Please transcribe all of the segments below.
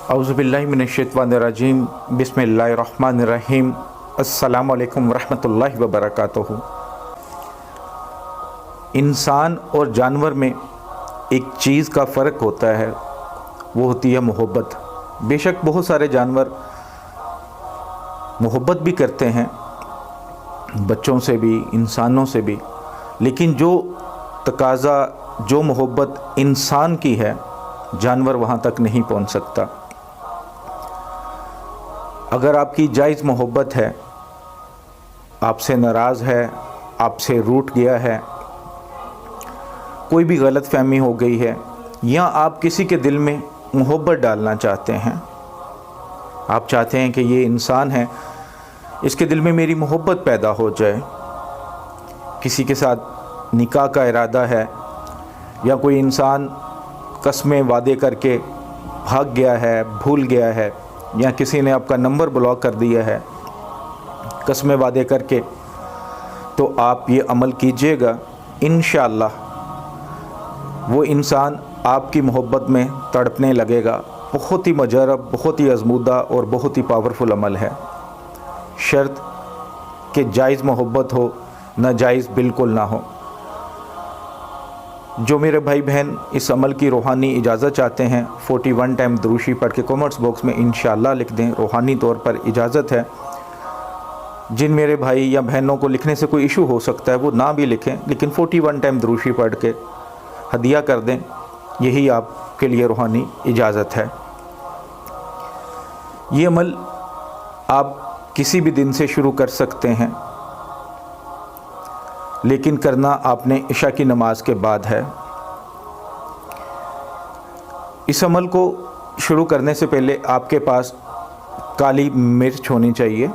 औज़ुबिल्लाहि मिनश्शैतानिर्रजीम बिस्मिल्लाहिर्रहमानिर्रहीम अस्सलामु अलैकुम वरहमतुल्लाहि वबरकातुहू। इंसान और जानवर में एक चीज़ का फ़र्क होता है, वो होती है मोहब्बत। बेशक बहुत सारे जानवर मोहब्बत भी करते हैं, बच्चों से भी, इंसानों से भी, लेकिन जो तकाज़ा, जो मोहब्बत इंसान की है, जानवर वहाँ तक नहीं पहुँच सकता। अगर आपकी जायज़ मोहब्बत है, आपसे नाराज़ है, आपसे रूठ गया है, कोई भी गलत फहमी हो गई है, या आप किसी के दिल में मोहब्बत डालना चाहते हैं, आप चाहते हैं कि ये इंसान है, इसके दिल में मेरी मोहब्बत पैदा हो जाए, किसी के साथ निकाह का इरादा है, या कोई इंसान कसमें वादे करके भाग गया है, भूल गया है, या किसी ने आपका नंबर ब्लॉक कर दिया है कसमें वादे करके, तो आप ये अमल कीजिएगा, इंशाअल्लाह वो इंसान आपकी मोहब्बत में तड़पने लगेगा। बहुत ही मुजरब, बहुत ही आज़मूदा और बहुत ही पावरफुल अमल है। शर्त कि जायज़ मोहब्बत हो, नाजायज़ बिल्कुल ना हो। जो मेरे भाई बहन इस अमल की रूहानी इजाज़त चाहते हैं, 41 टाइम दुरूशी पढ़ के कमेंट्स बॉक्स में इंशाअल्लाह लिख दें, रूहानी तौर पर इजाज़त है। जिन मेरे भाई या बहनों को लिखने से कोई इशू हो सकता है वो ना भी लिखें, लेकिन 41 टाइम दुरूशी पढ़ के हदिया कर दें, यही आपके लिए रूहानी इजाज़त है। ये अमल आप किसी भी दिन से शुरू कर सकते हैं, लेकिन करना आपने इशा की नमाज के बाद है। इस अमल को शुरू करने से पहले आपके पास काली मिर्च होनी चाहिए,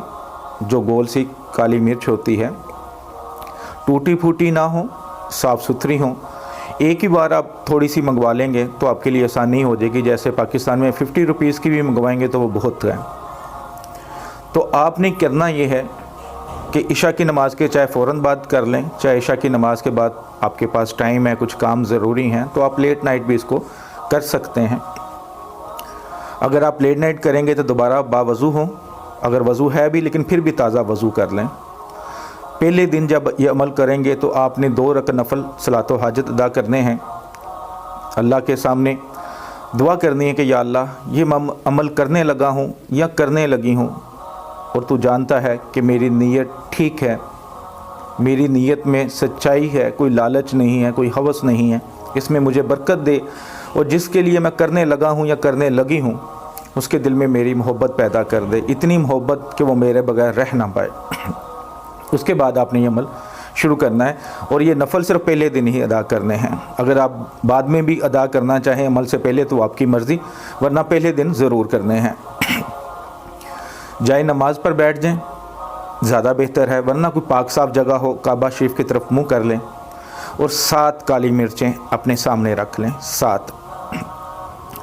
जो गोल सी काली मिर्च होती है, टूटी फूटी ना हो, साफ़ सुथरी हो। एक ही बार आप थोड़ी सी मंगवा लेंगे तो आपके लिए आसानी हो जाएगी। जैसे पाकिस्तान में 50 रुपीज़ की भी मंगवाएंगे तो वो बहुत है। तो आपने करना ये है कि इशा की नमाज़ के चाहे फ़ौरन बाद कर लें, चाहे इशा की नमाज़ के बाद आपके पास टाइम है, कुछ काम ज़रूरी हैं, तो आप लेट नाइट भी इसको कर सकते हैं। अगर आप लेट नाइट करेंगे तो दोबारा बावज़ू हो, अगर वज़ू है भी लेकिन फिर भी ताज़ा वज़ू कर लें। पहले दिन जब ये अमल करेंगे तो आपने 2 रकअत नफल सलातो हाजत अदा करने हैं। अल्लाह के सामने दुआ करनी है कि या अल्लाह, ये मैं अमल करने लगा हूँ या करने लगी हूँ, और तू जानता है कि मेरी नीयत ठीक है, मेरी नीयत में सच्चाई है, कोई लालच नहीं है, कोई हवस नहीं है, इसमें मुझे बरकत दे, और जिसके लिए मैं करने लगा हूँ या करने लगी हूँ उसके दिल में मेरी मोहब्बत पैदा कर दे, इतनी मोहब्बत कि वो मेरे बगैर रह ना पाए। उसके बाद आपने ये अमल शुरू करना है, और ये नफल सिर्फ पहले दिन ही अदा करने हैं। अगर आप बाद में भी अदा करना चाहें अमल से पहले तो आपकी मर्ज़ी, वरना पहले दिन ज़रूर करने हैं। जाए नमाज पर बैठ जाएं, ज़्यादा बेहतर है, वरना कोई पाक साफ जगह हो, काबा शरीफ की तरफ मुंह कर लें, और 7 काली मिर्चें अपने सामने रख लें। 7,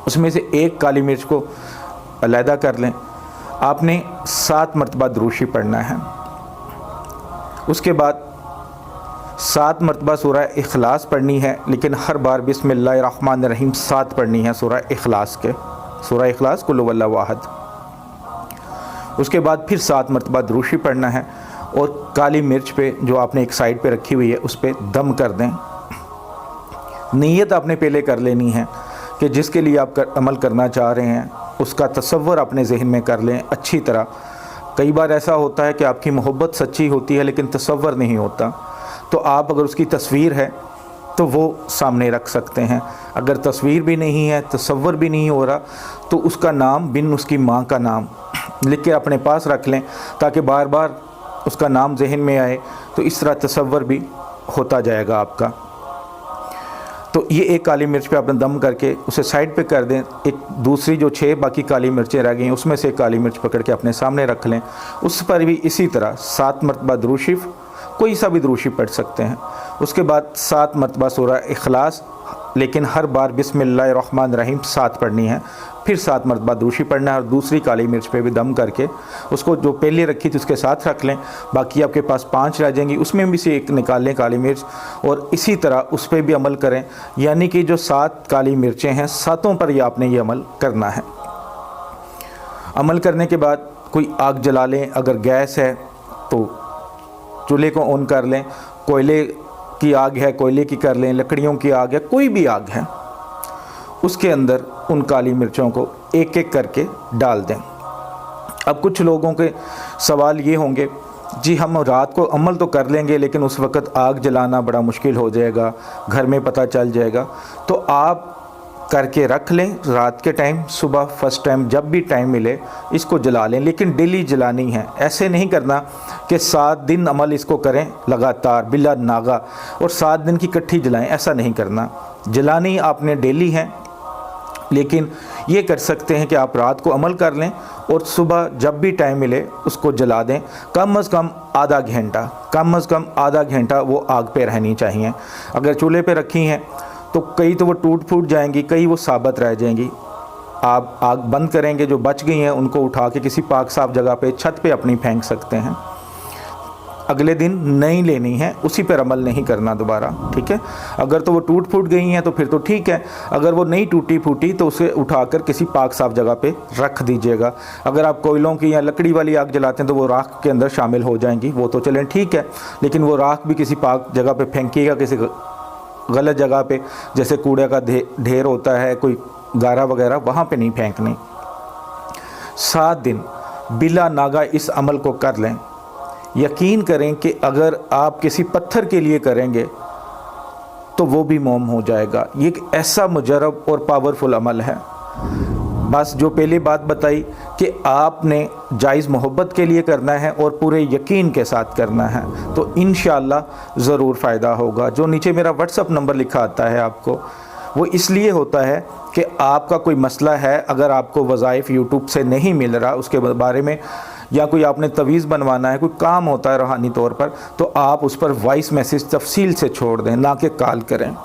उसमें से 1 काली मिर्च को अलहदा कर लें। आपने 7 मरतबा दुरूशी पढ़ना है। उसके बाद 7 मरतबा सूरह इखलास पढ़नी है, लेकिन हर बार बिस्मिल्लाहिर्रहमानिर्रहीम 7 पढ़नी है सूरह इखलास के, सूरह इखलास कुल हुवल्लाहु अहद। उसके बाद फिर 7 मरतबा दुरूशी पढ़ना है, और काली मिर्च पे जो आपने एक साइड पे रखी हुई है उस पर दम कर दें। नीयत आपने पहले कर लेनी है कि जिसके लिए आप अमल करना चाह रहे हैं उसका तसव्वुर अपने जहन में कर लें अच्छी तरह। कई बार ऐसा होता है कि आपकी मोहब्बत सच्ची होती है लेकिन तसव्वुर नहीं होता, तो आप अगर उसकी तस्वीर है तो वो सामने रख सकते हैं। अगर तस्वीर भी नहीं है, तसव्वुर भी नहीं हो रहा, तो उसका नाम बिन उसकी माँ का नाम लिख के अपने पास रख लें, ताकि बार बार उसका नाम जहन में आए, तो इस तरह तसव्वुर भी होता जाएगा आपका। तो ये 1 काली मिर्च पे आपने दम करके उसे साइड पे कर दें। एक दूसरी जो 6 बाकी काली मिर्चें रह गई हैं उसमें से काली मिर्च पकड़ के अपने सामने रख लें। उस पर भी इसी तरह 7 मरतबा दुरूद शरीफ, कोई सा भी दुरूद शरीफ पढ़ सकते हैं। उसके बाद 7 मरतबा सूरह इखलास, लेकिन हर बार बिस्मिल्लाहिर्रहमानिर्रहीम 7 पढ़नी है। फिर 7 मरतबा दुरूद शरीफ पढ़ना है, और दूसरी काली मिर्च पे भी दम करके उसको जो पहले रखी थी उसके साथ रख लें। बाकी आपके पास 5 रह जाएंगी, उसमें भी से 1 निकाल लें काली मिर्च, और इसी तरह उस पर भी अमल करें। यानी कि जो 7 काली मिर्चें हैं, 7 पर ही आपने ये अमल करना है। अमल करने के बाद कोई आग जला लें, अगर गैस है तो चूल्हे को ऑन कर लें, कोयले की आग है कोयले की कर लें, लकड़ियों की आग है, कोई भी आग है, उसके अंदर उन काली मिर्चों को एक एक करके डाल दें। अब कुछ लोगों के सवाल ये होंगे, जी हम रात को अमल तो कर लेंगे लेकिन उस वक़्त आग जलाना बड़ा मुश्किल हो जाएगा, घर में पता चल जाएगा। तो आप करके रख लें रात के टाइम, सुबह फर्स्ट टाइम जब भी टाइम मिले इसको जला लें, लेकिन डेली जलानी है। ऐसे नहीं करना कि 7 दिन अमल इसको करें लगातार बिला नागा और 7 दिन की इकट्ठी जलाएं, ऐसा नहीं करना। जलानी आपने डेली है, लेकिन ये कर सकते हैं कि आप रात को अमल कर लें और सुबह जब भी टाइम मिले उसको जला दें। कम से कम आधा घंटा वो आग पे रहनी चाहिए। अगर चूल्हे पे रखी हैं तो कई तो वो टूट फूट जाएंगी, कई वो साबित रह जाएंगी। आप आग बंद करेंगे, जो बच गई हैं उनको उठा के किसी पाक साफ जगह पे छत पे अपनी फेंक सकते हैं। अगले दिन नई लेनी है, उसी पर अमल नहीं करना दोबारा, ठीक है। अगर तो वो टूट फूट गई हैं तो फिर तो ठीक है, अगर वो नहीं टूटी फूटी तो उसे उठाकर किसी पाक साफ जगह पे रख दीजिएगा। अगर आप कोयलों की या लकड़ी वाली आग जलाते हैं तो वो राख के अंदर शामिल हो जाएंगी, वो तो चलें ठीक है, लेकिन वो राख भी किसी पाक जगह पे फेंकिएगा, किसी गलत जगह पे, जैसे कूड़े का ढेर होता है, कोई गारा वगैरह, वहाँ पे नहीं फेंकनी। 7 दिन बिला नागा इस अमल को कर लें। यकीन करें कि अगर आप किसी पत्थर के लिए करेंगे तो वो भी मोम हो जाएगा। ये एक ऐसा मुजरब और पावरफुल अमल है। बस जो पहले बात बताई कि आपने जायज़ मोहब्बत के लिए करना है और पूरे यकीन के साथ करना है, तो इंशाअल्लाह ज़रूर फ़ायदा होगा। जो नीचे मेरा व्हाट्सअप नंबर लिखा आता है आपको, वो इसलिए होता है कि आपका कोई मसला है, अगर आपको वज़ाइफ यूट्यूब से नहीं मिल रहा उसके बारे में, या कोई आपने तवीज़ बनवाना है, कोई काम होता है रूहानी तौर पर, तो आप उस पर वॉइस मैसेज तफसील से छोड़ दें, ना कि कॉल करें।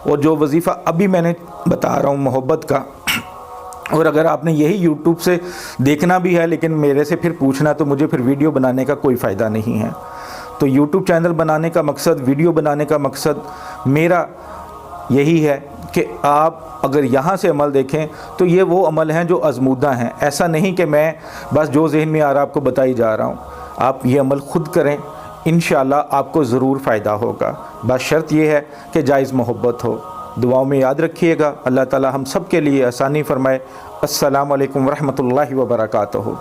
और जो वजीफ़ा अभी मैंने बता रहा हूँ मोहब्बत का, और अगर आपने यही यूट्यूब से देखना भी है लेकिन मेरे से फिर पूछना, तो मुझे फिर वीडियो बनाने का कोई फ़ायदा नहीं है। तो यूट्यूब चैनल बनाने का मकसद, वीडियो बनाने का मकसद मेरा यही है कि आप अगर यहाँ से अमल देखें तो ये वो अमल हैं जो आज़मूदा हैं। ऐसा नहीं कि मैं बस जो ज़हन में आ रहा आपको बताई जा रहा हूँ। आप ये अमल ख़ुद करें, इंशाअल्लाह आपको ज़रूर फ़ायदा होगा। बस शर्त ये है कि जायज़ मोहब्बत हो। दुआओं में याद रखिएगा। अल्लाह ताला हम सब के लिए आसानी फ़रमाए। अस्सलामु अलैकुम वरहमतुल्लाहि व बरकातुहू।